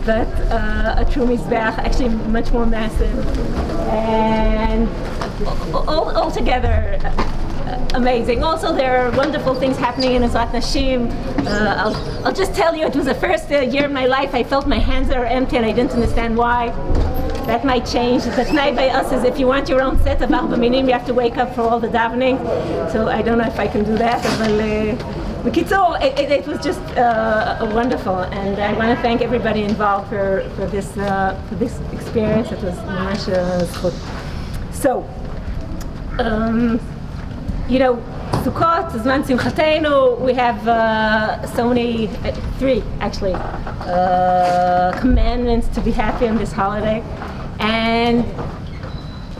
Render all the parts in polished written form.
but a true mizbeach, actually much more massive, and all together amazing. Also, there are wonderful things happening in Azat Nashim. I'll just tell you, it was the first year of my life I felt my hands are empty and I didn't understand why. That might change. The Tnai by us is if you want your own set of Arba Minim, you have to wake up for all the davening. So I don't know if I can do that. But it was just wonderful, and I want to thank everybody involved for this experience. It was mamash zchut. So, Sukkot, Zman Simchatenu, we have so many, three actually, commandments to be happy on this holiday. And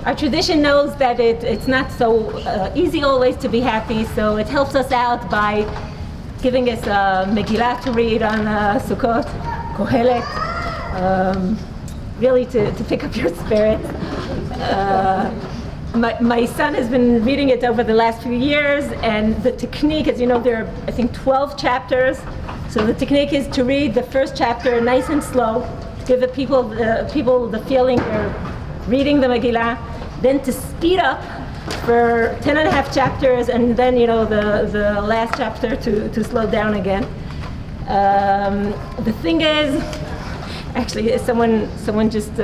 our tradition knows that it's not so easy always to be happy, so it helps us out by giving us a Megillah to read on Sukkot, Kohelet, really to pick up your spirit. My son has been reading it over the last few years, and the technique, as you know, there are, I think, 12 chapters. So the technique is to read the first chapter nice and slow, to give the people the feeling they're reading the Megillah, then to speed up for 10 and a half chapters, and then, the last chapter to slow down again. The thing is, actually, someone just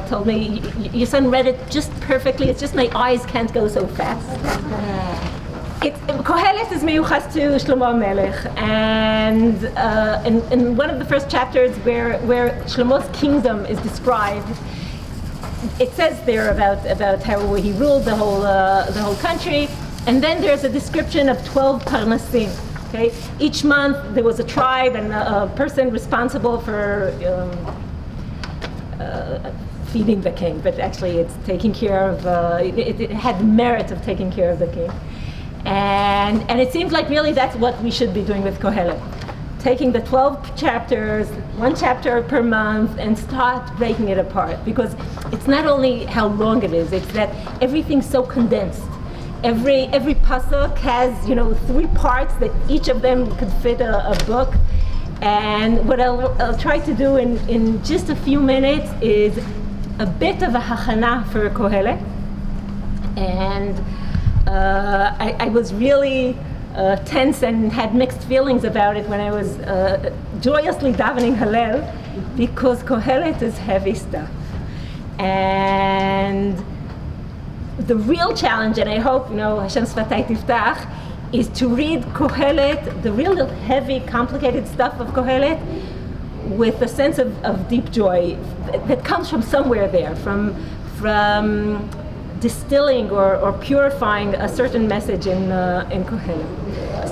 told me, your son read it just perfectly, it's just my eyes can't go so fast. Kohelet is meyuchas to Shlomo Melech, and in one of the first chapters where Shlomo's kingdom is described, it says there about how he ruled the whole country, and then there's a description of 12 parnasim. Okay, each month there was a tribe and a person responsible for feeding the king, but actually it's taking care of. It had the merit of taking care of the king, and it seems like really that's what we should be doing with Kohelet. Taking the 12 chapters, one chapter per month, and start breaking it apart, because it's not only how long it is, it's that everything's so condensed. Every pasuk has 3 parts that each of them could fit a book. And what I'll try to do in just a few minutes is a bit of a hachana for Kohelet. And I was really tense and had mixed feelings about it when I was joyously davening Hallel, because Kohelet is heavy stuff. And the real challenge, and I hope, Hashem Sfatay Tiftach, is to read Kohelet, the real heavy, complicated stuff of Kohelet, with a sense of deep joy that comes from somewhere there, from distilling or purifying a certain message in Kohelet.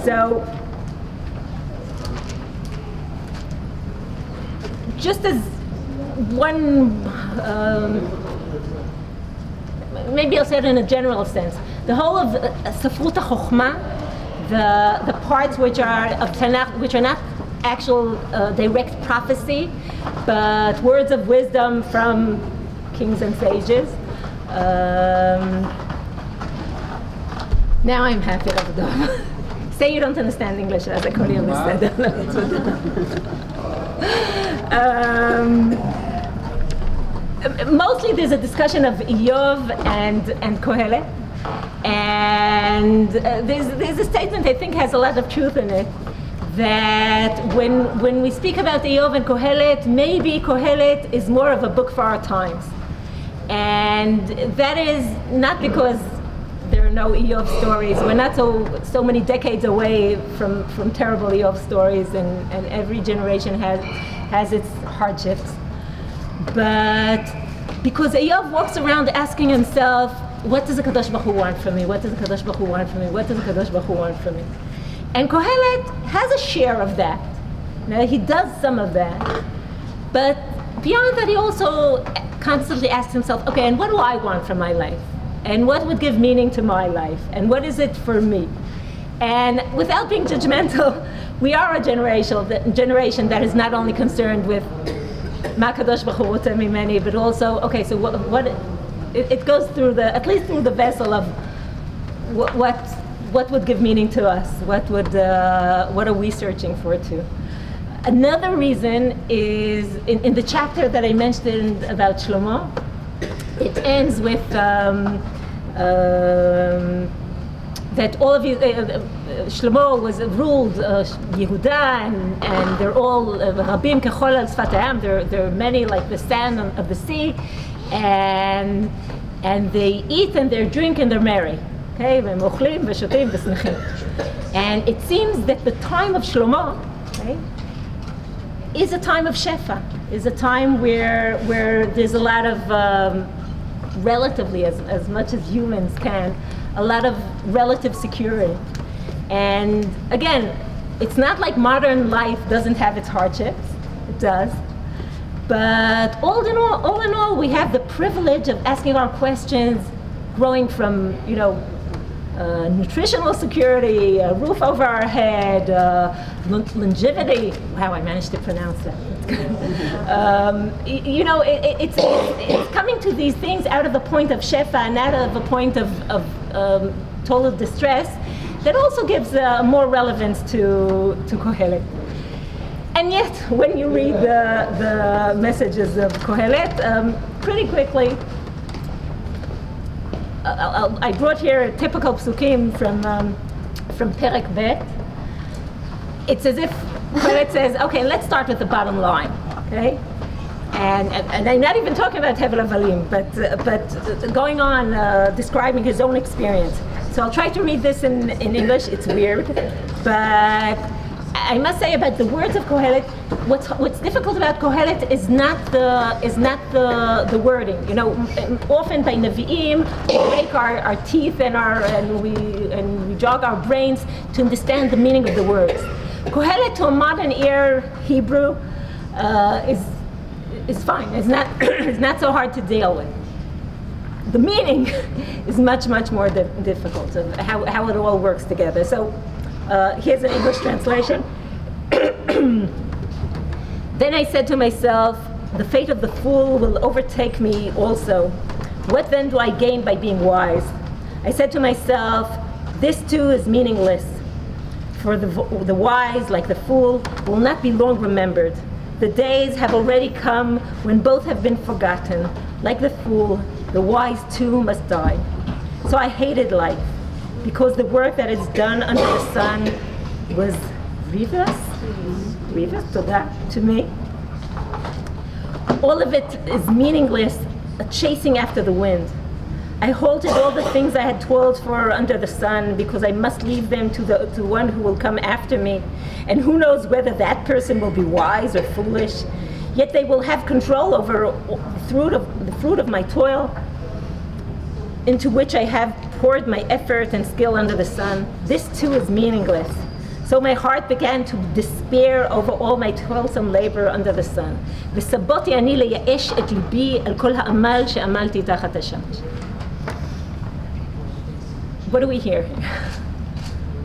So, just as one, maybe I'll say it in a general sense, the whole of Sefrut HaChochmah, the parts which are of Tanakh, which are not actual direct prophecy, but words of wisdom from kings and sages. Now I'm happy of them. Say you don't understand English, as I call you said. Mostly there's a discussion of Iyov and Kohelet, and there's a statement I think has a lot of truth in it, that when we speak about Iyov and Kohelet, maybe Kohelet is more of a book for our times. And that is not because there are no Iyov stories. We're not so many decades away from terrible Iyov stories, and every generation has its hardships. But because Iyov walks around asking himself, what does the Kadosh Baruch Hu want from me? What does the Kadosh Baruch Hu want from me? What does the Kadosh Baruch Hu want from me? And Kohelet has a share of that. Now, he does some of that. But beyond that, he also constantly asks himself, okay, and what do I want from my life? And what would give meaning to my life? And what is it for me? And without being judgmental, we are a generation that is not only concerned with Ma Kadosh Baruch Hu Rotze Mimeni, but also, okay, so what it goes through at least through the vessel of what would give meaning to us? What are we searching for too? Another reason is in the chapter that I mentioned about Shlomo. It ends with that all of you, Shlomo was ruled Yehuda, and they're all Rabim Kechol al Sfat Hayam. There are many like the sand of the sea, and they eat and they drink and they're merry. Okay, v'mochlim v'shotim v'smechim. And it seems that the time of Shlomo, okay, is a time of shefa, is a time where there's a lot of relatively, as much as humans can, a lot of relative security. And again, it's not like modern life doesn't have its hardships. It does. But all in all, we have the privilege of asking our questions, growing from, nutritional security, a roof over our head, longevity. Wow, I managed to pronounce that. It's coming to these things out of the point of shefa and out of a point of total distress that also gives more relevance to Kohelet. And yet, when you read the messages of Kohelet, pretty quickly, I brought here typical psukim from Perek Bet. It's as if Kohelet says, okay, let's start with the bottom line, okay? And I'm not even talking about Hevel Avalim, but going on describing his own experience. So I'll try to read this in English. It's weird, but I must say about the words of Kohelet, what's difficult about Kohelet is not the wording. Often by Nevi'im we break our teeth and we jog our brains to understand the meaning of the words. Kohelet to a modern ear Hebrew is fine. It's not so hard to deal with. The meaning is much more difficult of how it all works together. So. Here's an English translation. Then I said to myself, the fate of the fool will overtake me also. What then do I gain by being wise? I said to myself, this too is meaningless. For the wise, like the fool, will not be long remembered. The days have already come when both have been forgotten. Like the fool, the wise too must die. So I hated life, because the work that is done under the sun was grievous to me. All of it is meaningless, a chasing after the wind. I halted all the things I had toiled for under the sun, because I must leave them to one who will come after me, and who knows whether that person will be wise or foolish. Yet they will have control over the fruit of my toil, into which I have poured my effort and skill under the sun. This too is meaningless. So my heart began to despair over all my toilsome labor under the sun. וסבותי אני לייאש את ליבי על כל העמל שעמלתי תחת השמש. What do we hear?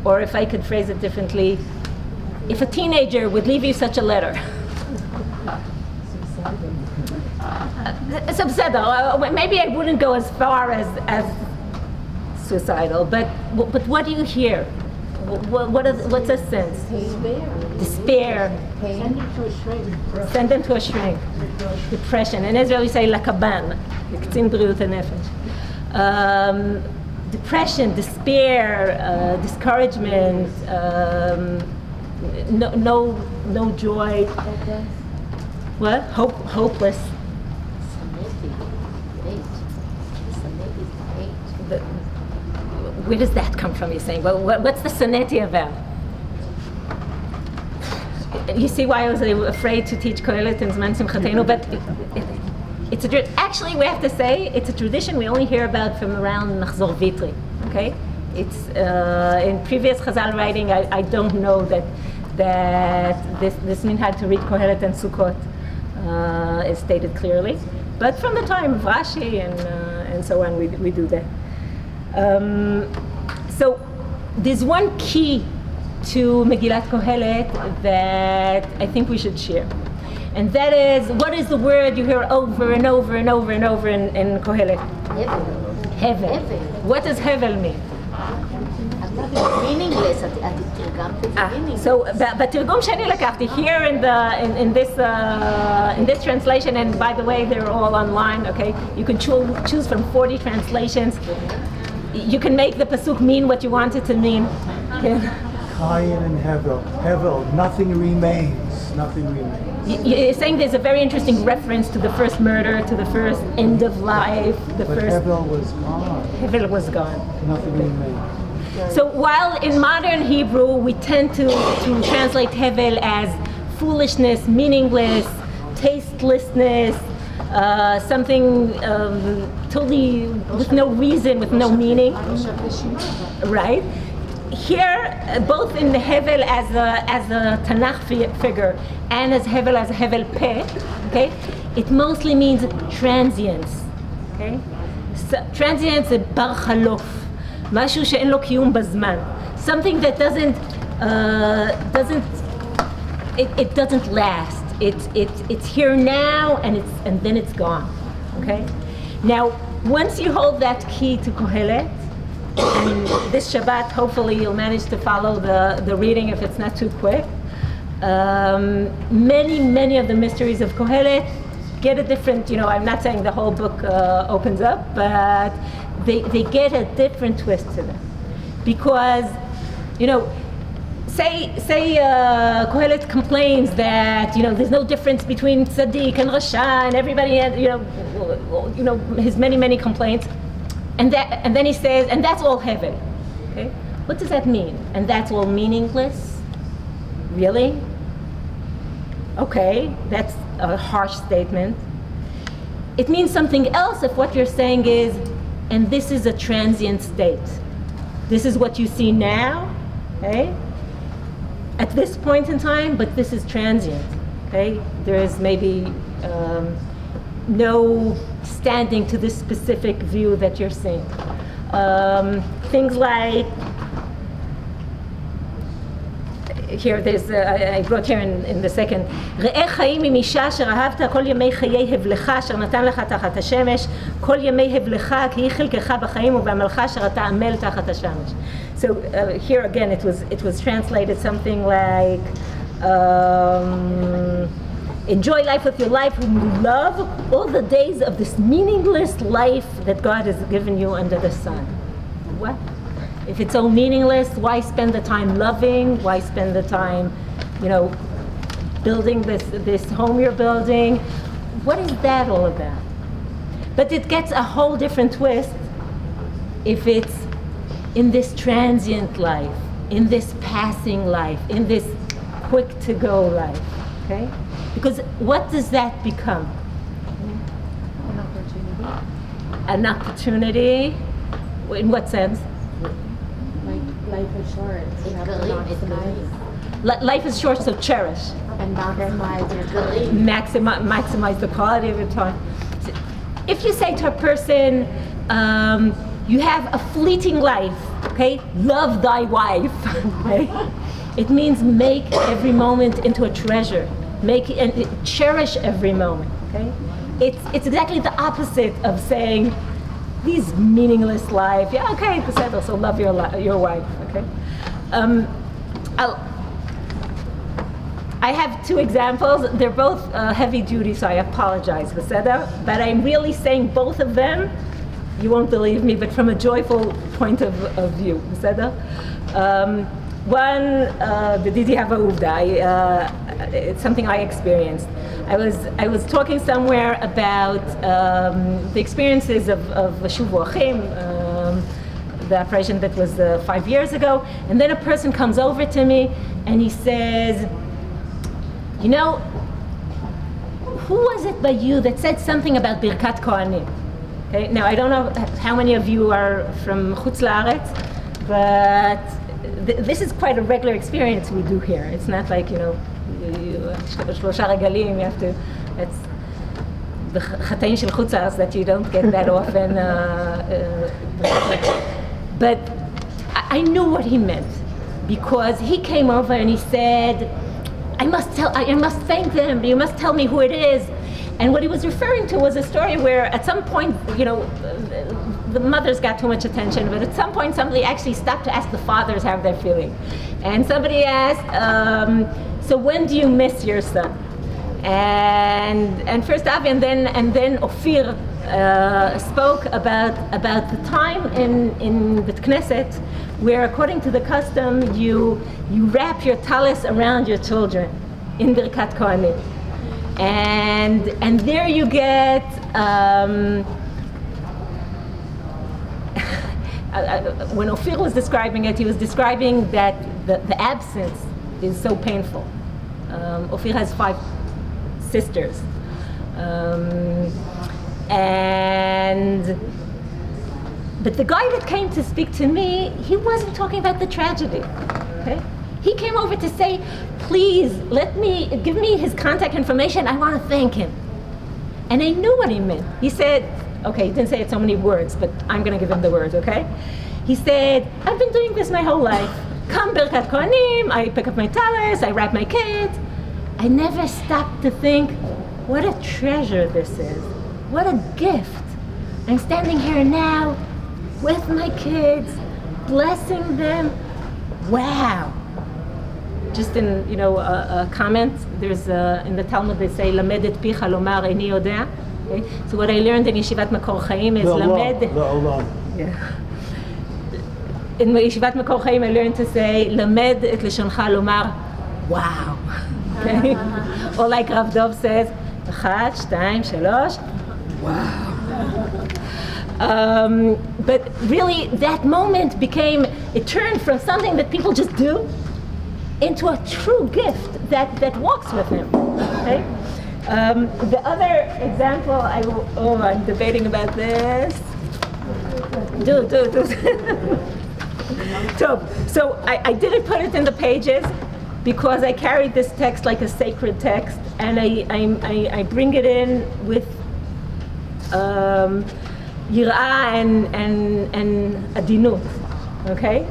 Or if I could phrase it differently, if a teenager would leave you such a letter. So maybe I wouldn't go as far as suicidal, but what do you hear? What's a sense? Despair. Send them to a shrink. Depression. In Israel we say lakaban, לקצין בריאות הנפש. Depression, despair, discouragement, no joy. What? Hopeless. Where does that come from, you're saying? Well, what's the soneti about? You see why I was afraid to teach Kohelet in Zman Simchatenu, but it's actually, we have to say, it's a tradition we only hear about from around Nachzor Vitri, okay? It's, in previous Chazal writing, I don't know that this minhag to read Kohelet and Sukkot is stated clearly. But from the time of Rashi and so on, we do that. So there's one key to Megillat Kohelet that I think we should share. And that is, what is the word you hear over and over and over and over in Kohelet? Hevel. Hevel. What does Hevel mean? meaningless. So, בתרגום שאני לקחתי, here in this translation, and by the way, they're all online, okay? You can choose from 40 translations. You can make the pasuk mean what you want it to mean. Cain and Hevel, nothing remains. You're saying there's a very interesting reference to the first murder, to the first end of life. But Hevel was gone. Hevel was gone. Nothing remains. So while in modern Hebrew we tend to translate Hevel as foolishness, meaningless, tastelessness, something totally with no reason, with no meaning, right? Here, both in the Hevel as a Tanakh figure and as Hevel Peh, okay, it mostly means transience, okay? So, transience is bar chalof, משהו שאין לו קיום בזמן, something that doesn't last. It's here now and then it's gone, okay? Now, once you hold that key to Kohelet, and this Shabbat, hopefully you'll manage to follow the reading if it's not too quick. Many of the mysteries of Kohelet get a different, I'm not saying the whole book opens up, but they get a different twist to them. Because, say Kohelet complains that, there's no difference between Tzaddik and Rasha, and everybody has, his many complaints. And then he says, and that's all Hevel. Okay? What does that mean? And that's all meaningless? Really? Okay, that's a harsh statement. It means something else if what you're saying is, and this is a transient state. This is what you see now, okay? At this point in time, but this is transient, okay? There is maybe no standing to this specific view that you're seeing. Things like, here there's, I wrote here in the second, ראה חיים עם אישה אשר אהבת כל ימי חיי הבלך אשר נתן לך תחת השמש, כל ימי הבלך כי היא חלקך בחיים ובעמלך אשר אתה עמל תחת השמש. So here again it was translated something like, enjoy life with your life whom you love all the days of this meaningless life that God has given you under the sun. What? If it's so meaningless, why spend the time loving? Why spend the time, building this home you're building? What is that all about? But it gets a whole different twist if it's in this transient life, in this passing life, in this quick-to-go life, okay? Because what does that become? An opportunity. An opportunity? In what sense? Life is short. You have to maximize. Life is short, so cherish. And maximize your good. Maximize the quality of your time. If you say to a person, you have a fleeting life, okay? Love thy wife, okay? It means make every moment into a treasure. Make and cherish every moment, okay? It's exactly the opposite of saying, these meaningless life. Yeah, okay, so love your wife. Okay. I have two examples. They're both heavy duty, so I apologize, but I'm really saying both of them. You won't believe me, but from a joyful point of view. One, B'didi Hava Uvda. It's something I experienced. I was talking somewhere about the experiences of Shuvu Achim, the operation that was 5 years ago, and then a person comes over to me and he says, who was it by you that said something about Birkat Kohanim? Okay, now I don't know how many of you are from Chutz La'aretz, but this is quite a regular experience we do here. It's not like, שלושה רגלים, you have to, it's the חטאים של חוץ לארץ that you don't get that often. But I knew what he meant, because he came over and he said, I must thank them, you must tell me who it is. And what he was referring to was a story where at some point, the mothers got too much attention, but at some point somebody actually stopped to ask the fathers how they're feeling. And somebody asked, so when do you miss your son? And first Avi and then Ophir spoke about the time in the Knesset where, according to the custom, you wrap your talis around your children in Birkat Kohanim. And there you get when Ophir was describing it, he was describing that the absence is so painful. Ophir has 5 sisters, but the guy that came to speak to me, he wasn't talking about the tragedy. Okay, he came over to say, please give me his contact information. I want to thank him. And I knew what he meant. He said, okay, he didn't say it so many words, but I'm going to give him the words, okay? He said, I've been doing this my whole life. Come Birkat Kohanim, I pick up my talis, I wrap my kids. I never stopped to think, what a treasure this is. What a gift. I'm standing here now with my kids, blessing them. Wow. Just in, a comment, there's in the Talmud they say, Lamed et picha lomar eini yodea. Okay? So what I learned in Yeshivat Makor Chaim is Lamed. Yeah. In Yeshivat Makor Chaim I learned to say, Lamed et leshoncha lomar, wow. Okay? Or like Rav Dov says, 1, 2, 3, wow. But really, that moment it turned from something that people just do into a true gift that walks with him. Okay? The other example, I'm debating about this. Do. So I didn't put it in the pages because I carried this text like a sacred text, and I bring it in with yirah and adinut. Okay.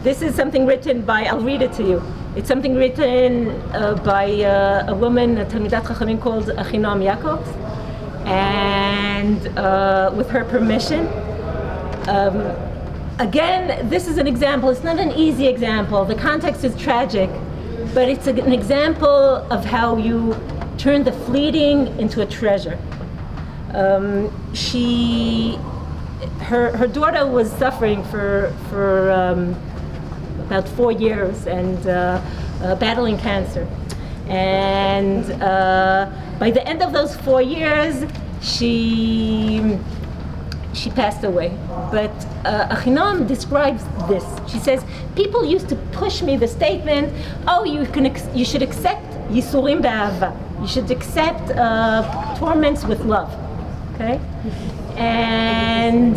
This is something written by, I'll read it to you. It's something written by a woman, a Talmidat Chachamim called Achinoam Yaakov, and with her permission. Again, this is an example. It's not an easy example. The context is tragic, but it's an example of how you turn the fleeting into a treasure. Her daughter was suffering for about 4 years and battling cancer. And by the end of those 4 years, she passed away. But Achinoam describes this. She says, people used to push me the statement, you should accept Yisurim be'ahava. You should accept torments with love. Okay? And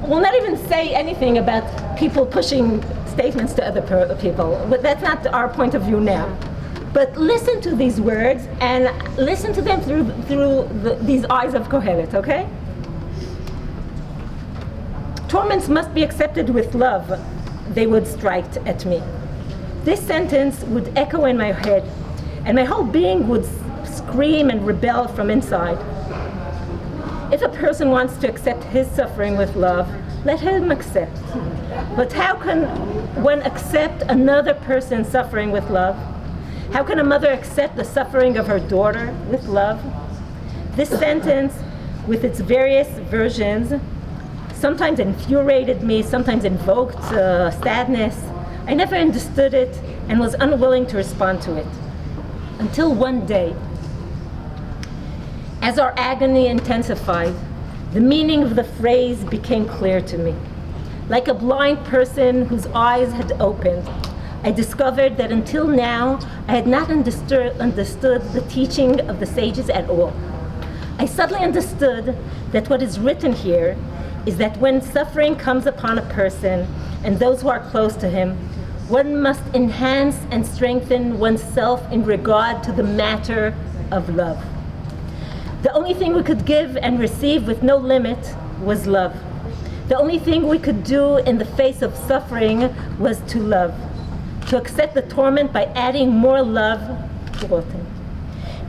we'll not even say anything about people pushing statements to other people, but that's not our point of view now. But listen to these words and listen to them through these eyes of Kohelet, okay? Torments must be accepted with love, they would strike at me. This sentence would echo in my head, and my whole being would scream and rebel from inside. If a person wants to accept his suffering with love, let him accept. But how can one accept another person's suffering with love? How can a mother accept the suffering of her daughter with love? This sentence, with its various versions, sometimes infuriated me, sometimes invoked sadness. I never understood it and was unwilling to respond to it. Until one day, as our agony intensified, the meaning of the phrase became clear to me. Like a blind person whose eyes had opened, I discovered that until now, I had not understood the teaching of the sages at all. I suddenly understood that what is written here is that when suffering comes upon a person and those who are close to him, one must enhance and strengthen oneself in regard to the matter of love. The only thing we could give and receive with no limit was love. The only thing we could do in the face of suffering was to love, to accept the torment by adding more love to it.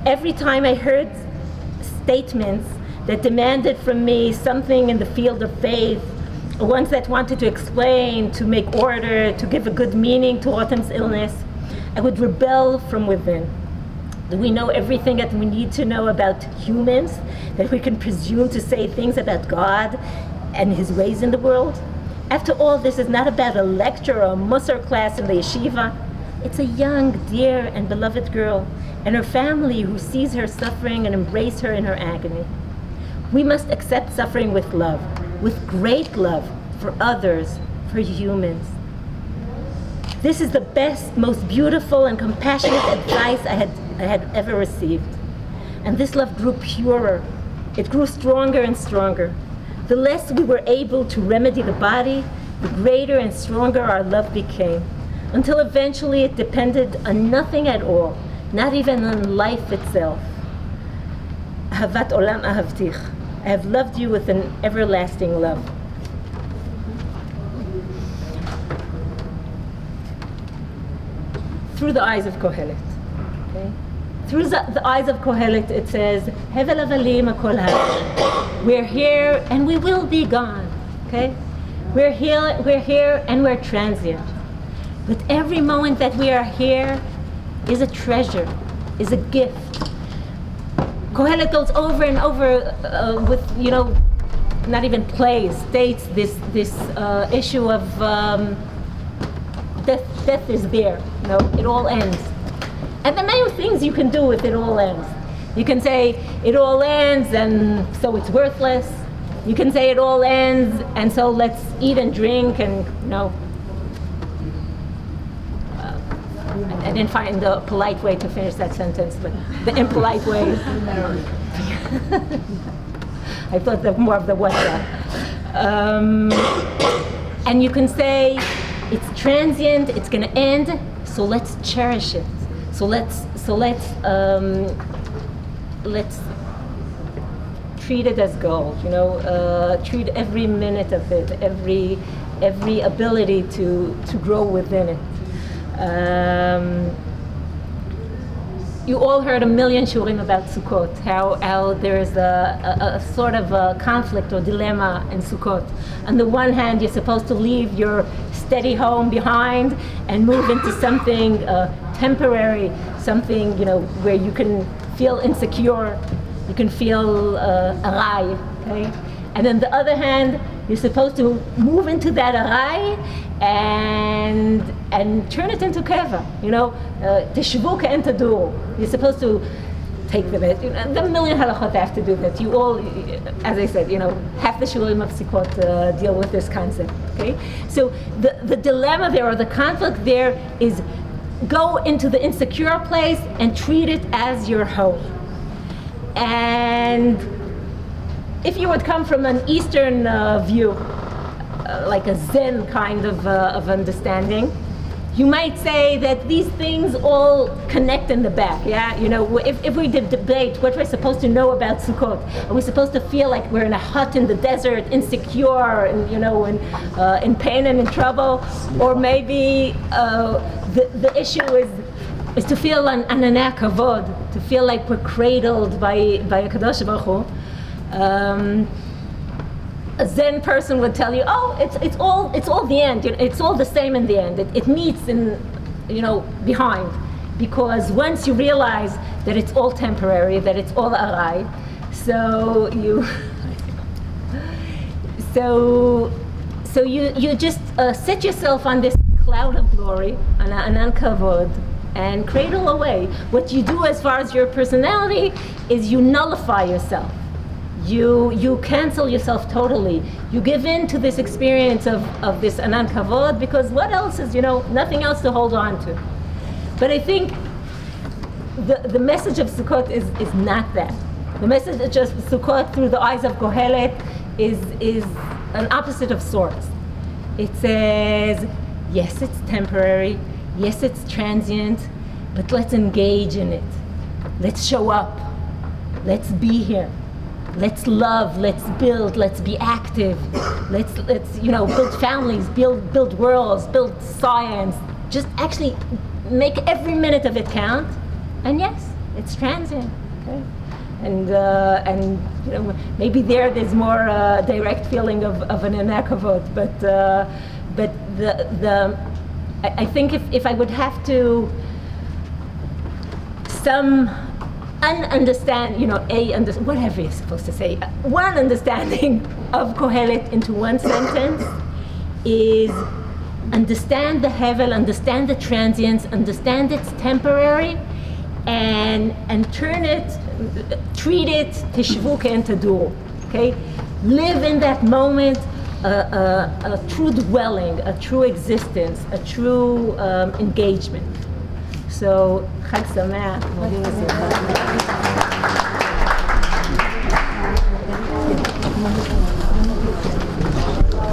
every time I heard statements that demanded from me something in the field of faith, or ones that wanted to explain, to make order, to give a good meaning to Autumn's illness, I would rebel from within. Do we know everything that we need to know about humans? That we can presume to say things about God and His ways in the world? After all, this is not about a lecture or a Musar class in the yeshiva. It's a young, dear, and beloved girl and her family who sees her suffering and embrace her in her agony. We must accept suffering with love, with great love for others, for humans. This is the best, most beautiful and compassionate advice I had ever received. And this love grew purer. It grew stronger and stronger. The less we were able to remedy the body, the greater and stronger our love became, until eventually it depended on nothing at all, not even on life itself. Ahavat olam ahavtich. I have loved you with an everlasting love. Through the eyes of Kohelet. Okay? Through the eyes of Kohelet, it says, Hevel avalim akol ha'olam. We're here and we will be gone. Okay? We're here and we're transient. But every moment that we are here is a treasure, is a gift. Kohelet goes over and over with, not even plays, states this issue of death is there. It all ends. And there are many things you can do with it all ends. You can say it all ends and so it's worthless. You can say it all ends and so let's eat and drink and I didn't find the polite way to finish that sentence, but the impolite way. I thought more of the what's and you can say it's transient, it's going to end, so let's cherish it. So let's treat it as gold. Treat every minute of it, every ability to grow within it. You all heard a million shurim about Sukkot, how there's a sort of a conflict or dilemma in Sukkot. On the one hand, you're supposed to leave your steady home behind and move into something temporary, something where you can feel insecure, you can feel arai, okay? And on the other hand, you're supposed to move into that arai and turn it into keva. Teshvu ke'en taduru. You're supposed to take the bit. The million halachot have to do that. You all, as I said, half the shurim of Sukkot deal with this concept. Okay, so the dilemma there or the conflict there is go into the insecure place and treat it as your home. And if you would come from an Eastern view, like a Zen kind of understanding, you might say that these things all connect in the back. Yeah, if we did debate what we're supposed to know about Sukkot, are we supposed to feel like we're in a hut in the desert, insecure, and in pain and in trouble, or maybe the issue is to feel an ananah kavod, to feel like we're cradled by a Kadosh Baruch Hu. A Zen person would tell you, it's all the end. It's all the same in the end. It meets in, behind, because once you realize that it's all temporary, that it's all arai, so you just set yourself on this cloud of glory, an kavod, and cradle away. What you do as far as your personality is you nullify yourself. You cancel yourself totally. You give in to this experience of this anan kavod, because what else is, nothing else to hold on to. But I think the message of Sukkot is not that. The message of just Sukkot through the eyes of Kohelet is an opposite of sorts. It says, yes, it's temporary, yes, it's transient, but let's engage in it. Let's show up. Let's be here. Let's love, let's build, let's be active. Let's build families, build worlds, build science. Just actually make every minute of it count. And yes, It's transient. Okay? And you know, maybe there's more direct feeling of an enakavod, but I think if I would have to whatever you're supposed to say, one understanding of Kohelet into one sentence is understand the hevel, understand the transience, understand it's temporary, and treat it tishvu ke'en tadur, okay? Live in that moment, a true dwelling, a true existence, a true engagement. So, Chag Sameach.